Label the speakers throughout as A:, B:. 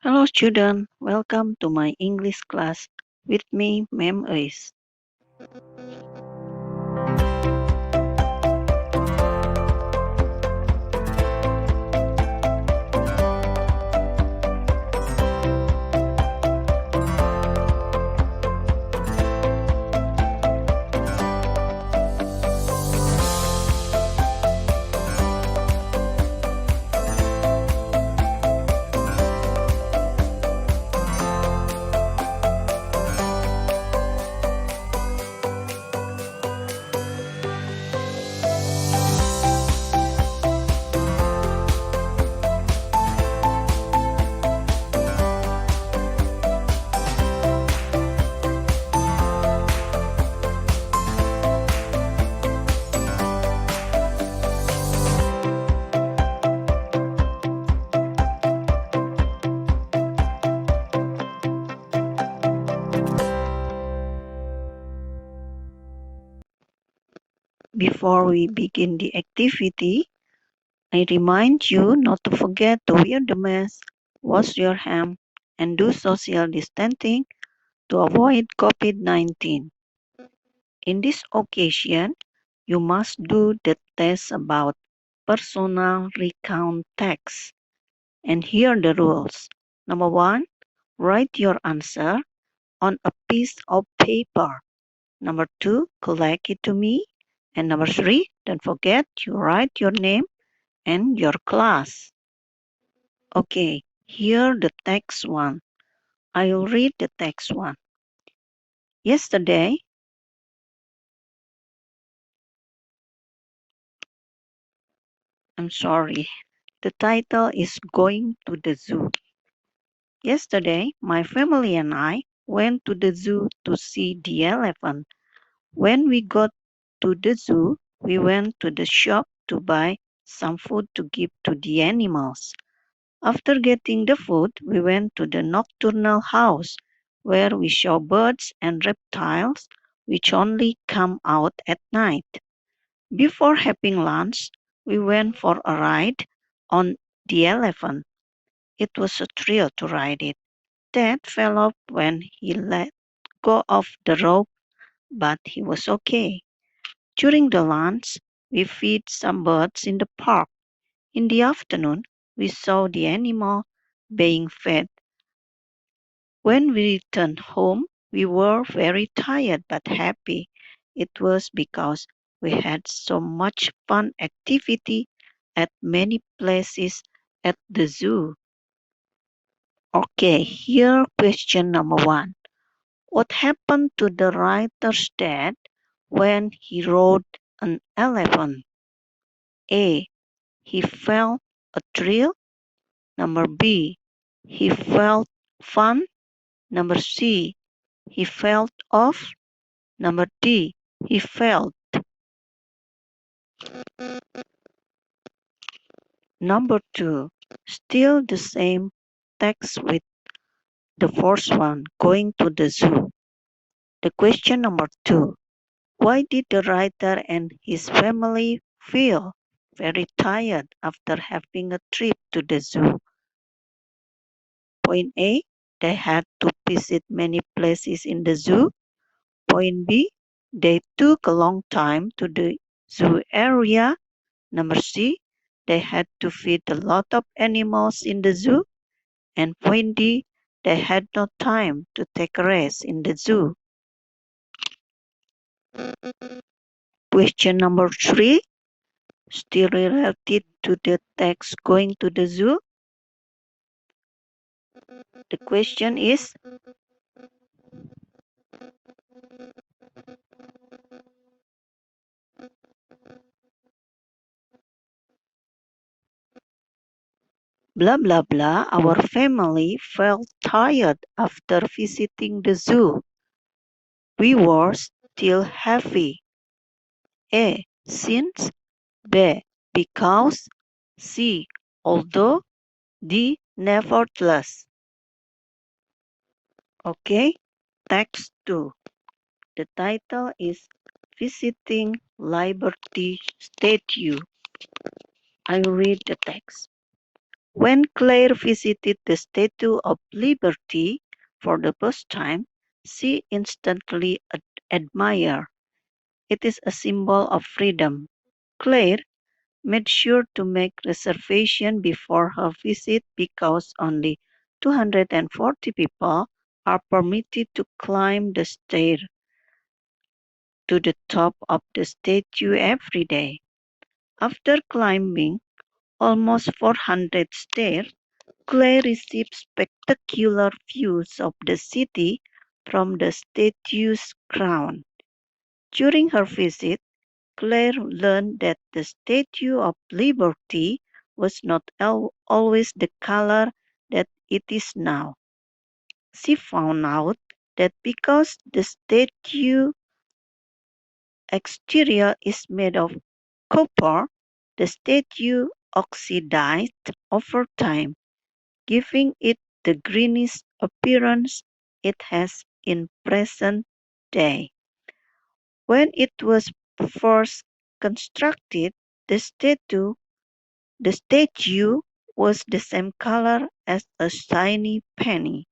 A: Hello student, welcome to my English class with me, Ma'am Ais. Before we begin the activity, I remind you not to forget to wear the mask, wash your hands, and do social distancing to avoid COVID-19. In this occasion, you must do the test about personal recount text. And here are the rules. Number 1, write your answer on a piece of paper. Number 2, collect it to me. And number 3, don't forget you write your name and your class. Okay, here the text one. I'll read the text one. Yesterday, I'm sorry, the title is Going to the Zoo. Yesterday, my family and I went to the zoo to see the elephant. When we got to the zoo, we went to the shop to buy some food to give to the animals. After getting the food, we went to the nocturnal house where we saw birds and reptiles which only come out at night. Before having lunch, we went for a ride on the elephant. It was a thrill to ride it. Dad fell off when he let go of the rope, but he was okay. During the lunch, we fed some birds in the park. In the afternoon, we saw the animal being fed. When we returned home, we were very tired but happy. It was because we had so much fun activity at many places at the zoo. Okay, here question number 1. What happened to the writer's dad when he rode an elephant? A. He felt a thrill. Number B. He felt fun. Number C. He felt off. Number D. He felt. Number 2. Still the same text with the first one, going to the zoo. The question number 2. Why did the writer and his family feel very tired after having a trip to the zoo? Point A. They had to visit many places in the zoo. Point B. They took a long time to the zoo area. Number C. They had to feed a lot of animals in the zoo. And point D. They had no time to take a rest in the zoo. Question number 3. Still related to the text going to the zoo. The question is, blah blah blah, our family felt tired after visiting the zoo. We were still happy. A. Since. B. Because. C. Although. D. Nevertheless. Okay, text 2. The title is Visiting Liberty Statue. I read the text. When Claire visited the Statue of Liberty for the first time, she instantly admired. It is a symbol of freedom. Claire made sure to make reservation before her visit because only 240 people are permitted to climb the stair to the top of the statue every day. After climbing almost 400 stairs, Claire received spectacular views of the city from the statue's crown. During her visit, Claire learned that the Statue of Liberty was not always the color that it is now. She found out that because the statue exterior is made of copper, the statue oxidized over time, giving it the greenish appearance it has in present day. When it was first constructed, the statue the statue was the same color as a shiny penny.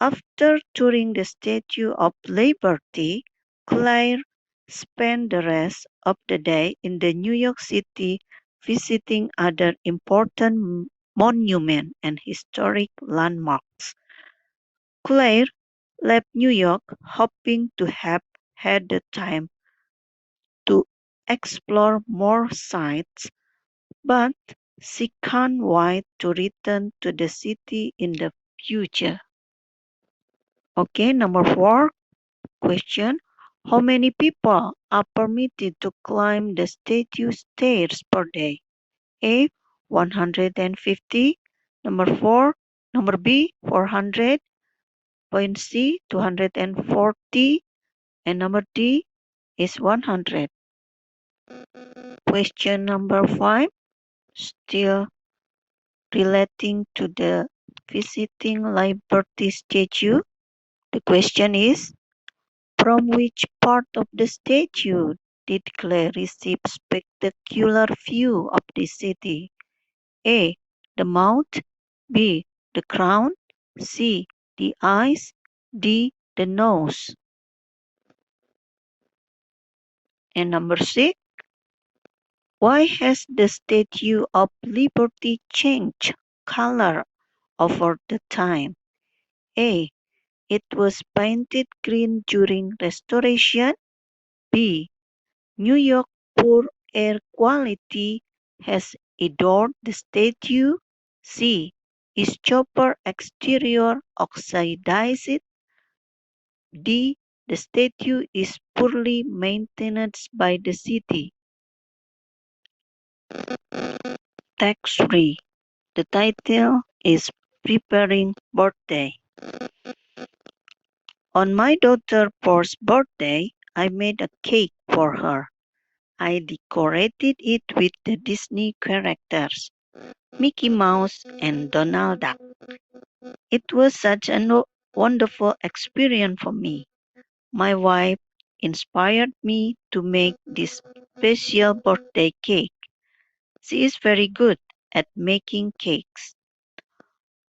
A: After touring the Statue of Liberty, Claire spent the rest of the day in the New York City visiting other important monuments and historic landmarks. Claire left New York hoping to have had the time to explore more sites, but she can't wait to return to the city in the future. Okay, number 4 question. How many people are permitted to climb the statue stairs per day? A. 150. Number 4. Number B. 400. Point C. 240. And number D is 100. Question number 5. Still relating to the visiting Liberty statue. The question is, from which part of the statue did Claire receive spectacular view of the city? A. The mouth. B. The crown. C. The eyes. D. The nose. And number 6. Why has the Statue of Liberty changed color over the time? A. It was painted green during restoration. B. New York poor air quality has eroded the statue. C. Its copper exterior oxidized. D. The statue is poorly maintained by the city. Text 3. The title is Preparing Birthday. On my daughter's first birthday, I made a cake for her. I decorated it with the Disney characters, Mickey Mouse and Donald Duck. It was such a wonderful experience for me. My wife inspired me to make this special birthday cake. She is very good at making cakes.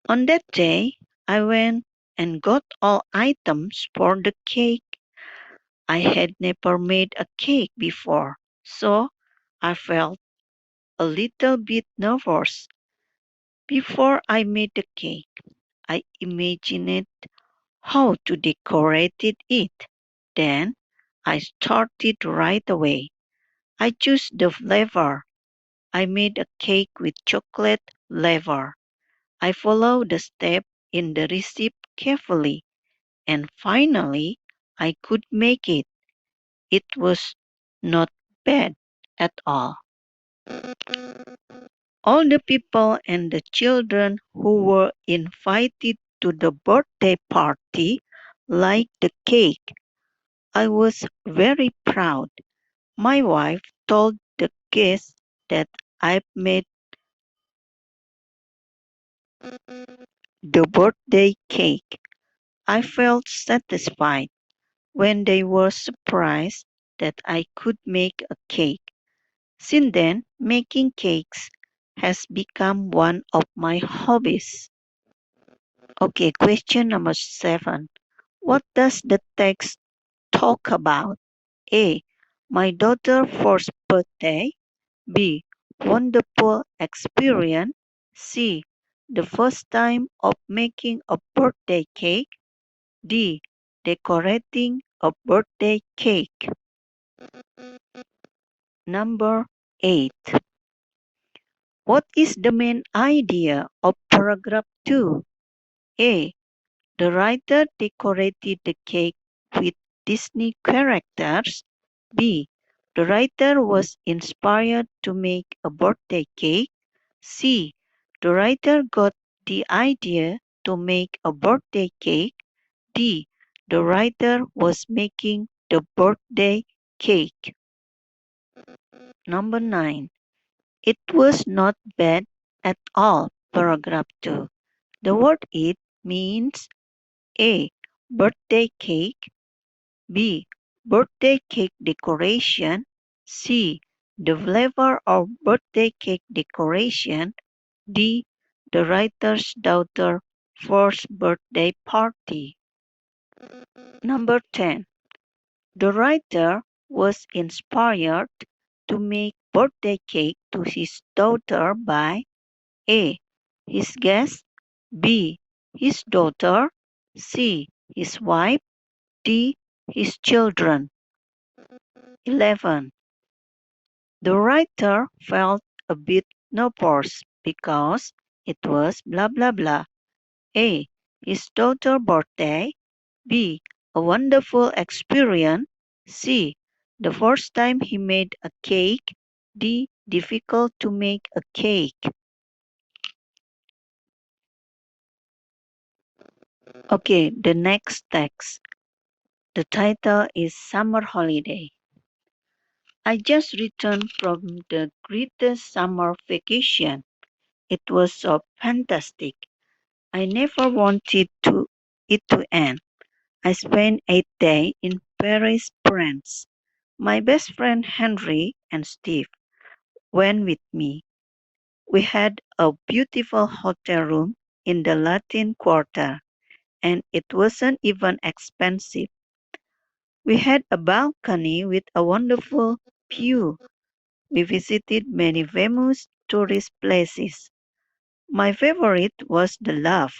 A: On that day, I went and got all items for the cake. I had never made a cake before, so I felt a little bit nervous. Before I made the cake, I imagined how to decorate it. Then I started right away. I chose the flavor. I made a cake with chocolate flavor. I followed the steps in the recipe carefully, and finally I could make it. It was not bad at all. All the people and the children who were invited to the birthday party liked the cake. I was very proud. My wife told the guests that I made the birthday cake. I felt satisfied when they were surprised that I could make a cake. Since then, making cakes has become one of my hobbies. Okay, question number 7. What does the text talk about? A. My daughter's first birthday. B. Wonderful experience. C. The first time of making a birthday cake. D. Decorating a birthday cake. Number 8. What is the main idea of paragraph 2? A. The writer decorated the cake with Disney characters. B. The writer was inspired to make a birthday cake. C. The writer got the idea to make a birthday cake. D. The writer was making the birthday cake. Number 9. It was not bad at all. Paragraph 2. The word it means A. Birthday cake. B. Birthday cake decoration. C. The flavor of birthday cake decoration. D. The writer's daughter's first birthday party. Number 10. The writer was inspired to make birthday cake to his daughter by A. His guest. B. His daughter. C. His wife. D. His children. 11. The writer felt a bit nervous because it was blah blah blah. A. His daughter's birthday. B. A wonderful experience. C. The first time he made a cake. D. Difficult to make a cake. Okay, the next text. The title is Summer Holiday. I just returned from the greatest summer vacation. It was so fantastic. I never wanted it to end. I spent 8 days in Paris, France. My best friend Henry and Steve went with me. We had a beautiful hotel room in the Latin Quarter, and it wasn't even expensive. We had a balcony with a wonderful view. We visited many famous tourist places. My favorite was the Louvre,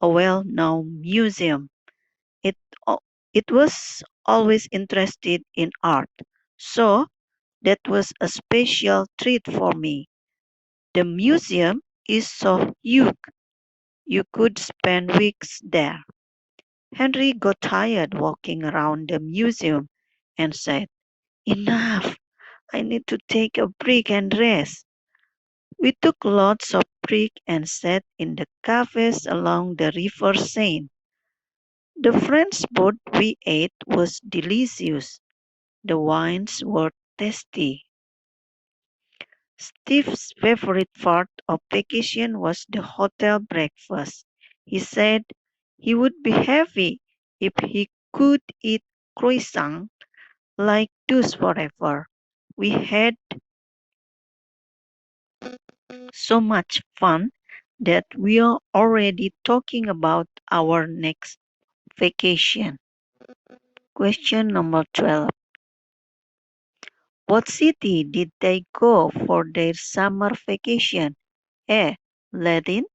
A: a well-known museum. It, it was always interested in art, so that was a special treat for me. The museum is so huge, you could spend weeks there. Henry got tired walking around the museum and said, Enough, I need to take a break and rest. We took lots of break and sat in the cafes along the River Seine. The French food we ate was delicious. The wines were tasty. Steve's favorite part of vacation was the hotel breakfast. He said he would be happy if he could eat croissant like those forever. We had so much fun that we are already talking about our next vacation. Question number 12. What city did they go for their summer vacation? A. Latin.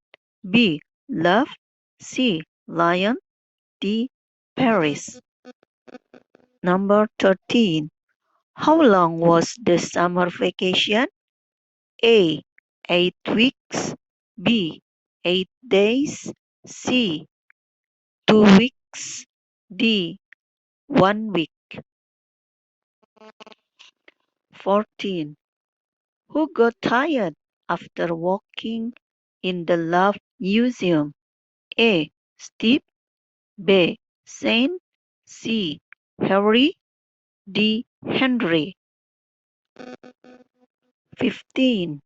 A: B. Love. C. Lyon. D. Paris. Number 13. How long was the summer vacation? A. 8 weeks. B. 8 days. C. 2 weeks. D. 1 week. 14. Who got tired after walking in the Love Museum? A. Steve. B. Saint. C. Harry. D. Henry. 15.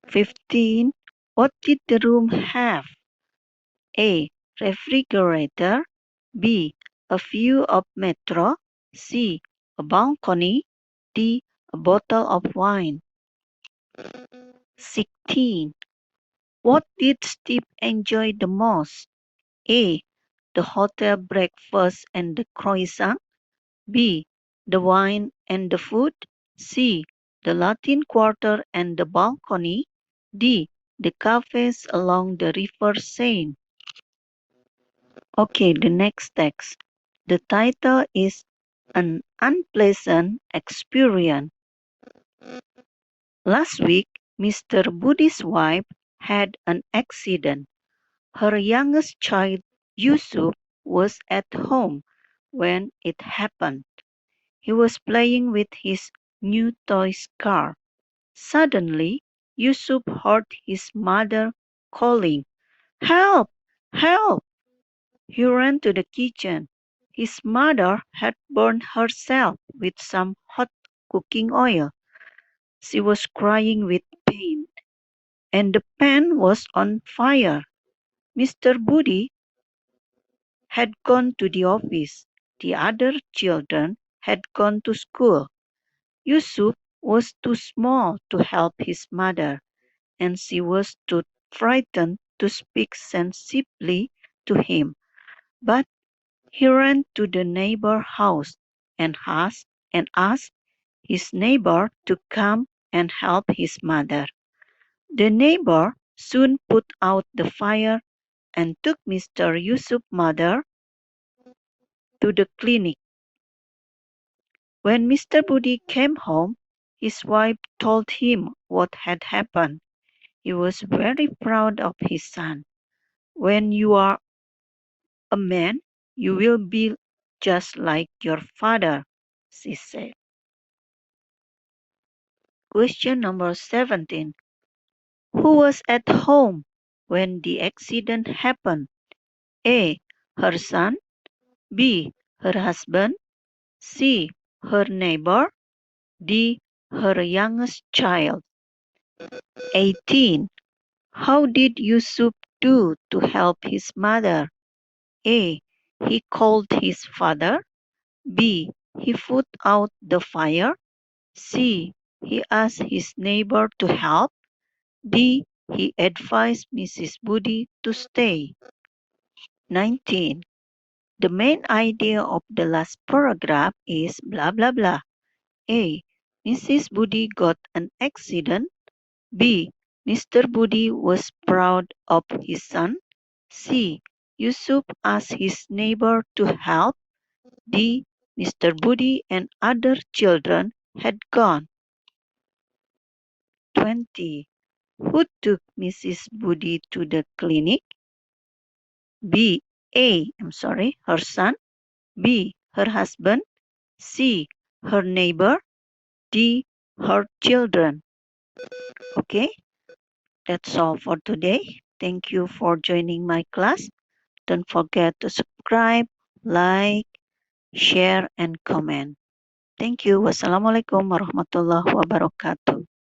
A: 15. What did the room have? A. Refrigerator. B. A view of metro. C. a balcony, D, a bottle of wine. 16. What did Steve enjoy the most? A, the hotel breakfast and the croissant. B, the wine and the food. C, the Latin Quarter and the balcony. D, the cafes along the River Seine. Okay, the next text. The title is An Unpleasant Experience. Last week, Mr. Budi's wife had an accident. Her youngest child, Yusuf, was at home when it happened. He was playing with his new toy car. Suddenly, Yusuf heard his mother calling, "Help! Help!" He ran to the kitchen. His mother had burned herself with some hot cooking oil. She was crying with pain, and the pan was on fire. Mr. Budi had gone to the office. The other children had gone to school. Yusuf was too small to help his mother, and she was too frightened to speak sensibly to him. But he ran to the neighbor house and asked his neighbor to come and help his mother. The neighbor soon put out the fire and took Mr. Yusuf's mother to the clinic. When Mr. Budi came home, his wife told him what had happened. He was very proud of his son. "When you are a man, you will be just like your father," she said. Question number 17. Who was at home when the accident happened? A, her son. B, her husband. C, her neighbor. D, her youngest child. 18. How did Yusuf do to help his mother? A, he called his father. B, he put out the fire. C, he asked his neighbor to help. D, he advised Mrs. Budi to stay. 19. The main idea of the last paragraph is blah blah blah. A, Mrs. Budi got an accident. B, Mr. Budi was proud of his son. C, Yusuf asked his neighbor to help. D, Mr. Budi and other children had gone. 20. Who took Mrs. Budi to the clinic? Her son. B, her husband. C, her neighbor. D, her children. Okay, that's all for today. Thank you for joining my class. Don't forget to subscribe, like, share, and comment. Thank you. Wassalamualaikum warahmatullahi wabarakatuh.